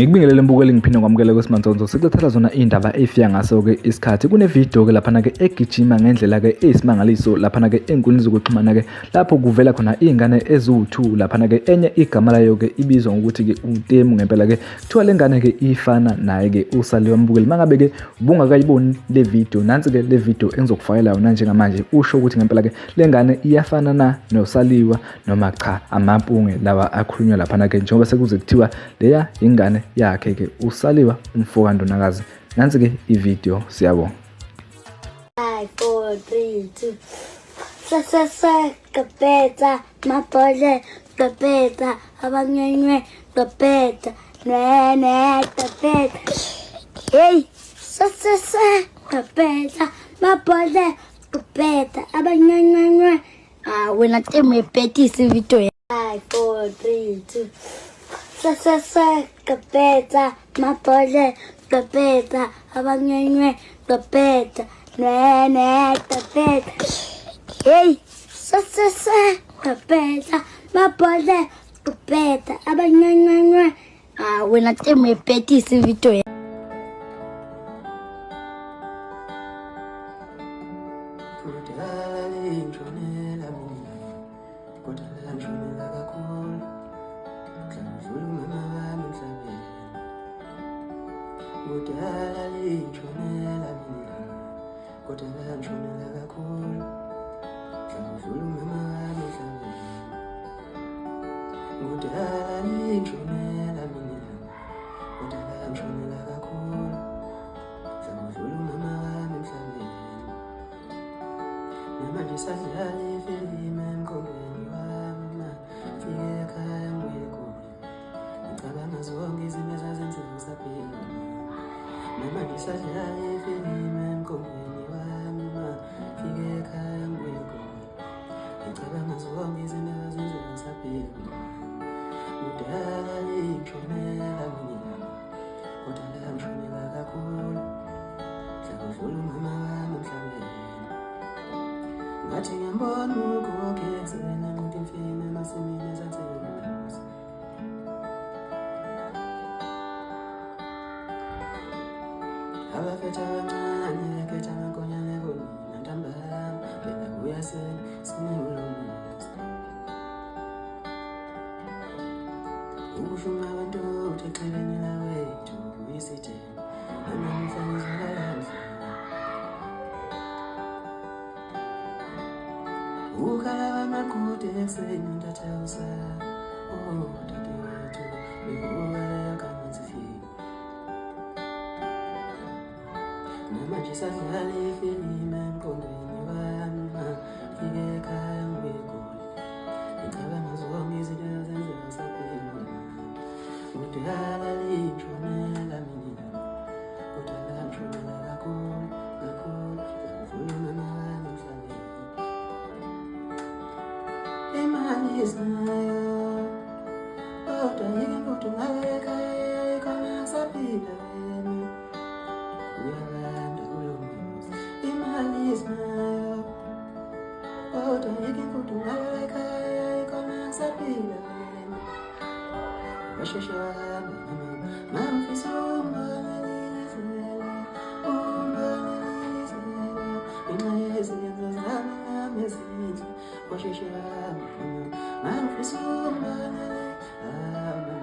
Ngikubingelele mbukeli ngiphinde ngamukela kwesimantshontsho sikuthela zona indaba efika ngaso ke isikhathi kune video ke lapha ke egijima ngendlela ke eyisimangaliso lapha ke enkundleni zokuxhumana ke lapho kuvela khona izingane eziwu2 lapha ke enye igama layo ke ibizwa ngokuthi ke uTemu ngempela ke kuthiwa lengane ke ifana naye ke uSaliwa mbukeli mangabe ke ubungakayiboni le video nansi ke le video engizokufakela yona njengamanje usho ukuthi ngempela ke lengane iyafana na noSaliwa noma cha amampunge lawa akhulunywa lapha ke njengoba sekuze kuthiwa leya ingane yakhe ke uSaliwa umfoka Ndonakazi nansi ke ivideo siyabonga 5 4 3 2 kapeta mapole kapeta abanyenywe kapeta ne kapeta hey kapeta mapole kapeta abanyenywe wena Temu epetisa ivideo 5 4 3 2 kapeta mapole kapeta abanyenywe kapeta ne kapeta hey kapeta mapole kapeta abanyenywe wena Temu epetisa ivideo